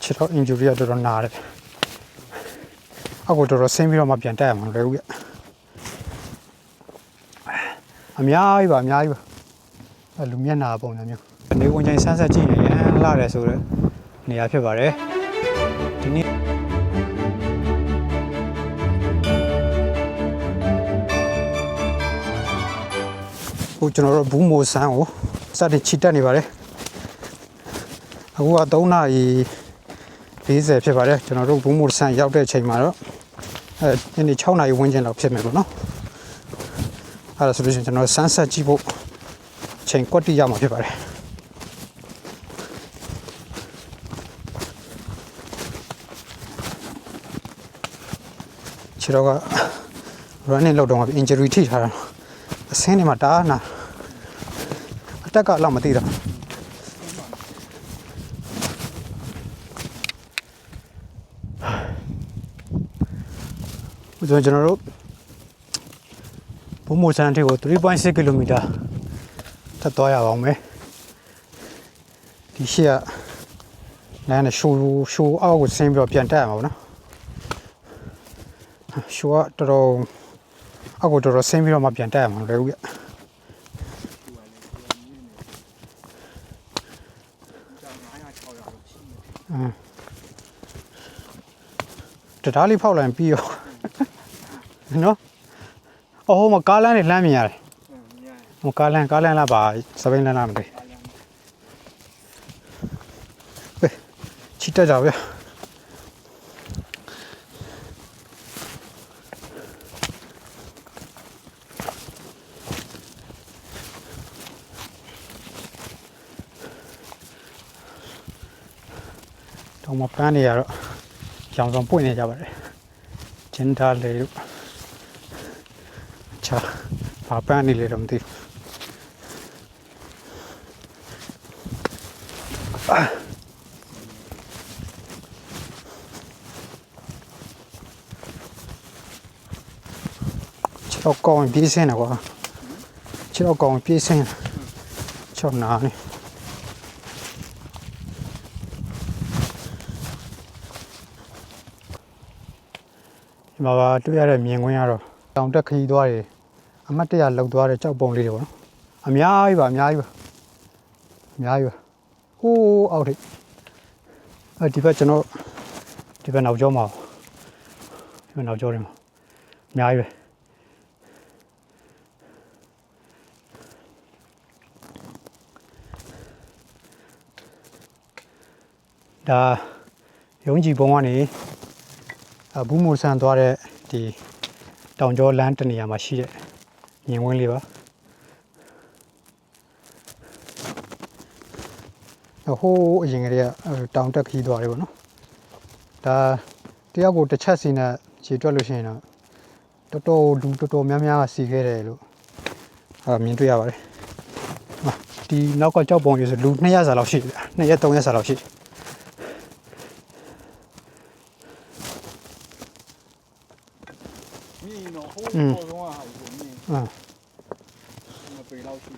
ခြေတော့ injury တော်တော်နာတယ်အခုတော်တော်ဆင်းပြီးတော့မှပြန်တက်ရမှာလေဦးရအများကြီးပါလူမျက်နှာပုံစံမျိုးနေဝင်ချိန်ဆန်းဆက်ကြည့်နေရန်လာတယ်ဆိုတော့နေရာဖြစ်ပါတယ်ဒီနေ့ကျွန်တော်တို့ဘူးမိုဆန်းကိုစတင်ချီတက်နေပါတယ်အခုက3 နာရီ 40ဖြစ်ပါတယ်ကျွန်တော်တို့ဘူးမိုဆန်းရောက်တဲ့အချိန်မှာတော့ညနေ6 နာရီဝန်းကျင်လောက်ဖြစ်မယ်ပေါ့နော်အဲ့ဒါဆိုလို့ရှိရင်ကျွန်တော်ဆန်းဆက်ကြည့်ဖို့ချိန်ကွက်တိရမှာဖြစ်ပါတယ်ခြေတော့က running လောက်တော့ injury ထိထားတာအဆင်းနေမှာတားနာအတက်ကလောက်မသိတာကျွန်တော်တို့ဘူးမိုဆန်ထိကို 3.6 km ထပ်သွားရအောင်မယ်ဒီရှေ့ကလမ်းနဲ့ရှိုးအောက်ကိုဆင်းပြီးတော့ပြန်တက်ရမှာပေါ့နော်ရှိုးကတော်တော်အောက်ကိုတော်တော်ဆင်းပြီးတော့မှပြန်တက်ရမှာလေဦးရတရားလေးဖောက်လိုက်ပြီးရောနော်အော်မကားလမ်းနဲ့လမ်းမြင်ရတယ်မကားလမ်းလားပါစပိန်လမ်းလားမသိချစ်တက်ကြဗျာတော့မပန်းနေရတော့ကြောင်ဆောင်ပွင့်နေကြပါတယ်ကျင်းသားလေးတို့ချာဘာပန်းနေလေတော့မသိခြေတော့ကောင်းပြေးစင်းတယ်ကွာခြေတော့ကောင်းပြေးစင်းချောင်းနာနေဒီမှာတွေ့ရတဲ့မြင်ကွင်းကတော့တောင်တက်ခရီးသွားတယ်အမတ်တရလောက်သွားတဲ့ကြောက်ပုံလေးတွေပေါ့နော်အများကြီးပါဟိုးအောက်ထိဒီဘက်ကျွန်တော်ဒီဘက်နောက်ကျောမှာဒီဘက်နောက်ကျောတွေမှာအများကြီးပဲဒါရုံးကြည်ပုံကနေဘူးမိုဆန်သွားတဲ့ဒီတောင်ကျောလမ်းတနေရာမှာရှိတဲ့မြင်ကွင်းလေးပါဟိုးအရင်ကတည်းကတောင်တက်ခီးသွားတယ်ပေါ့နော်ဒါတယောက်ကိုတစ်ချက်စီနဲ့ခြေတွက်လို့ရှိရင်တော့တော်တော်များများစီခဲ့တယ်လို့မြင်တွေ့ရပါတယ်ဒီနောက်ကကြောက်ပုံရဆိုလူ200စာလောက်ရှိတယ်200 300စာလောက်ရှိတယ်ပေါ်တော့ဟာကိုမြင်မပေလောက်ရှိ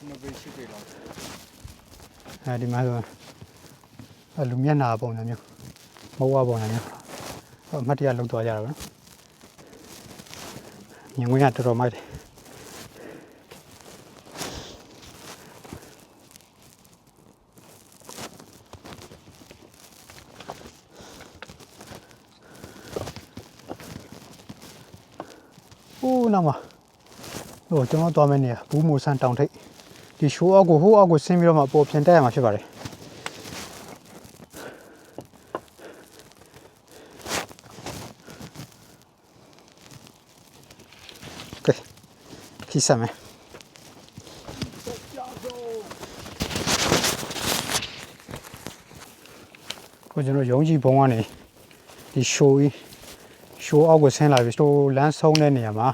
မပေရှိပေလောက်ဒီမှာဆိုလူမျက်နှာပုံစံမျိုးမဟုတ်ပုံစံမျိုးအမှတ်တရလောက်သွားကြတာပဲမြင်ဝင်ရတော်တော်မိုက်တယ်နောက်မှာကျွန်တော်သွားမယ့်နေရာဘူးမိုဆန်တောင်ထိပ်ဒီရှိုးအောက်ကိုဟိုးအောက်ကိုဆင်းပြီးတော့မှပေါ်ပြန်တက်ရမှာဖြစ်ပါတယ်โอเคခီးစမ်းမယ်ကျွန်တော်ရုံးကြီးဘုံကနေဒီရှိုးအောက်ကိုဆင်းလာပြီးရှိုးလမ်းဆုံးတဲ့နေရာမှာ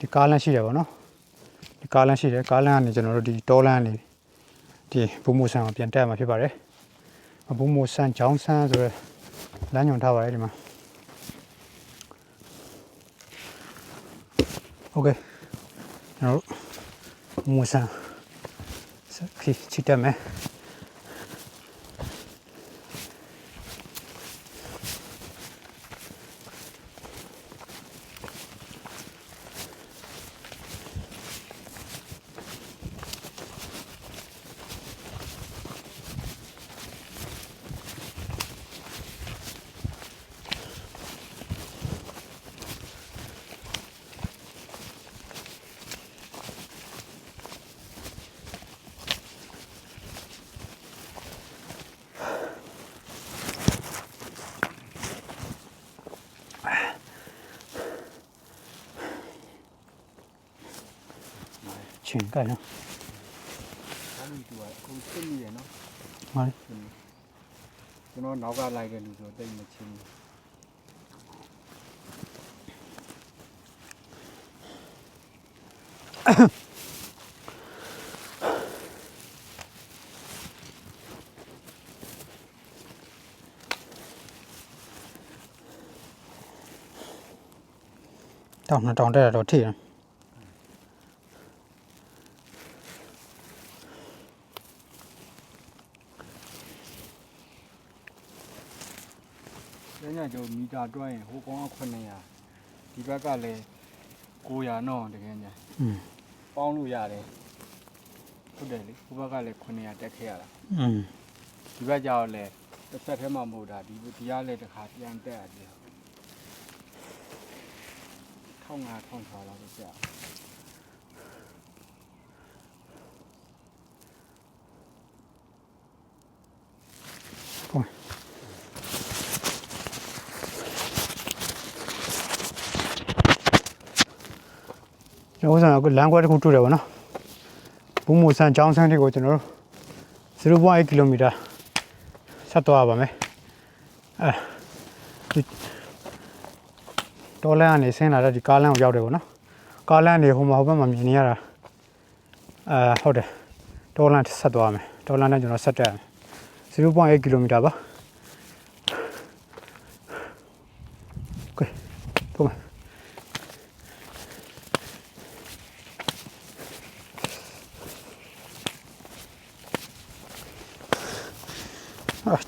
ဒီကားလမ်းရှိတယ်ပေါ့နော်ဒီကားလမ်းရှိတယ်ကားလမ်းကနေကျွန်တော်တို့ဒီတောလမ်းနေဒီဘူးမိုဆန်ကိုပြန်တက်မှာဖြစ်ပါတယ်ဘူးမိုဆန်ဂျောင်းဆန်ဆိုရယ်လမ်းညွှန်ထားပါတယ်ဒီမှာโอเคကျွန်တော်တို့ဘူးမိုဆန်ခီးချစ်တယ်မယ် ချင်းကဲနော် ဘာလို့သူကအခုစစ်မိရနော် ဟော ကျွန်တော်နောက်ကလိုက်တဲ့လူဆိုတိတ်မချင်းဘူး တောင်းတောင်းတဲ့တော့ထိတယ် ညညကျုံမီတာတွက်ရင်ဟိုကောင်က900ဒီဘက်ကလည်း900နော်တကယ်ညာ อืม ပေါင်းလို့ရတယ်ဟုတ်တယ်လေဟိုဘက်ကလည်း900တက်ခဲ့ရတာ อืม ဒီဘက်ကျတော့လည်းတစ်ဆက်ထဲမှာမဟုတ်တာဒီကလည်းတစ်ခါပြန်တက်ရတယ်1500လောက်ပဲကြာ ကျွန်တော်ကလမ်းကွက်တစ်ခုတွေ့တယ်ဗောနော်ဘူးမိုဆန်ကျောင်းဆန်းတွေကိုကျွန်တော်တို့ 0.8 ကီလိုမီတာဆက်သွားပါမယ်တော်လမ်းကနေဆင်းလာတဲ့ဒီကားလမ်းကိုရောက်တယ်ဗောနော်ကားလမ်းနေဟိုမှာဟိုဘက်မှာမြင်နေရတာဟုတ်တယ်တော်လမ်းဆက်သွားမယ်တော်လမ်းနဲ့ကျွန်တော်ဆက်တက်0.8 ကီလိုမီတာပါကဲပုံမှန်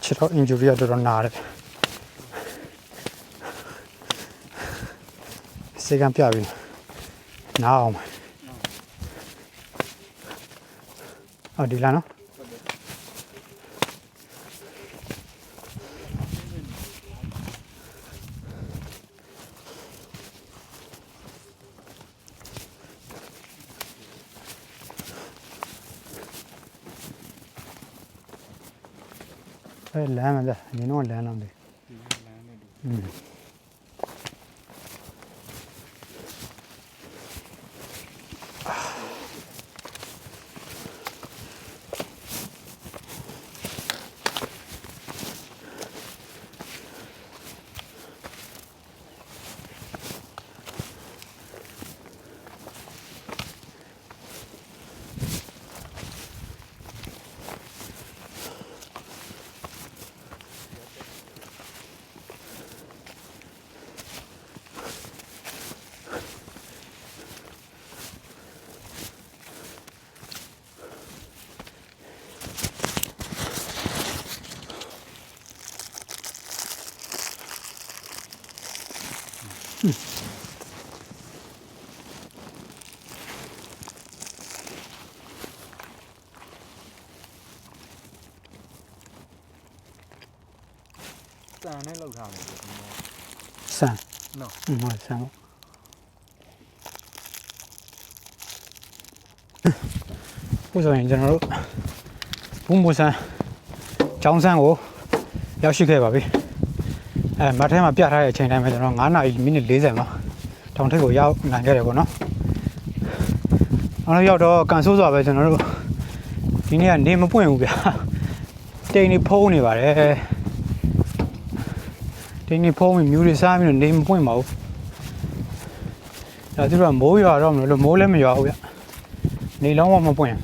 ချစ်တော့ injury ရတော့နာတယ်စေကံပြပြီနားအောင်အော်ဒီလားနော်လမ်းမလားဒီတော့လမ်းတော့တယ်စံနဲ့လောက်ထားတယ်ဒီမှာ ဆန် နော် ဟောဆန်ဘုဆိုရင်ကျွန်တော်တို့ဘူးမိုဆန်ကျောင်းဆန်းကိုရောက်ရှိခဲ့ပါပြီမတ်ထဲမှာပြထားတဲ့အချိန်တိုင်းမှာကျွန်တော်9နာရီမိနစ်40မှာတောင်ထိပ်ကိုရောက်နိုင်ခဲ့တယ်ပေါ့နော်နောက်ရောက်တော့ကန်ဆိုးစွာပဲကျွန်တော်တို့ဒီနေ့ကနေမပွင့်ဘူးဗျာတိန်နေဖုံးနေပါတယ်တိန်နေဖုံးပြီးမြူတွေစားပြီးတော့နေမပွင့်ပါဘူးဒါသူတို့ကမိုးရွာတော့မလို့မိုးလည်းမရွာဘူးဗျနေလုံးဝမပွင့်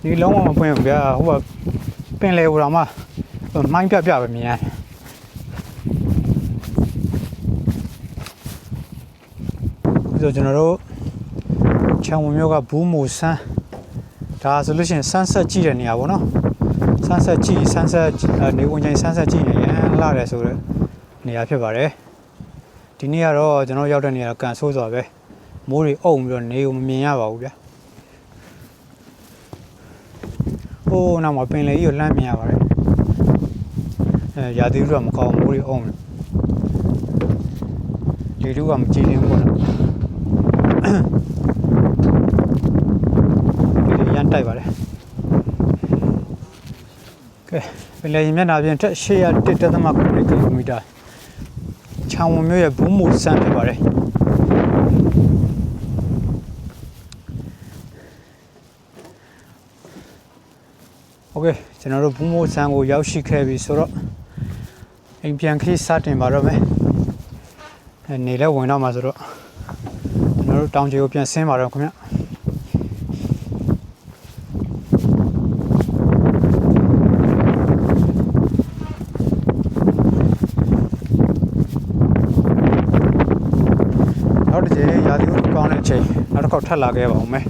ဒီလုံးဝမပွင့်ဘူးဗျာဟိုကပင်လေဟိုတော့မှမိုင်းပြပဲမြင်ရတယ်ဆိုကျွန်တော်တို့ချောင်းမျိုးကဘူးမိုဆန်းဒါဆိုလို့ရှိရင်ဆန်းဆက်ကြည့်တဲ့နေရာပေါ့နော်ဆန်းဆက်ကြည့်ဆန်းဆက်နေဝင်ချင်းဆန်းဆက်ကြည့်နေရန်လာတယ်ဆိုတော့နေရာဖြစ်ပါတယ်ဒီနေ့ကတော့ကျွန်တော်ရောက်တဲ့နေရာကန်ဆိုးစွာပဲမိုးတွေအုံပြီးတော့နေကိုမမြင်ရပါဘူးဗျာဟိုးနောက်မှာပင်လေကြီးကိုလှမ်းမြင်ရပါတယ်ရာသီဥတုကမကောင်းမိုးတွေအုံတယ်လေတူကမကြည့်နေဘူးပေါ့နော်ဒီရန်တိုက်ပါတယ်ကဲပင်လေရင်မျက်နှာပြင်ထက်801.9 ကီလိုမီတာခြ ံဝန်မြို့ရဲ့ဘူးမူဆန်းဖြစ်ပါတယ်โอเคကျွန်တော်တို့ဘူးမူဆန်းကိုရောက်ရှိခဲ့ပြီဆိုတော့အိမ်ပြန်ခရီးစတင်ပါတော့မယ်နေလဲဝင်တော့မှာဆိုတော့ကျွန်တော်တို့တောင်ကြီးကိုပြန်ဆင်းပါတော့ခင်ဗျနောက်တစ်ချိန်ရာသီဥတုကောင်းတဲ့အချိန်နောက်တစ်ခေါက်ထပ်လာခဲ့ပါဦးမယ်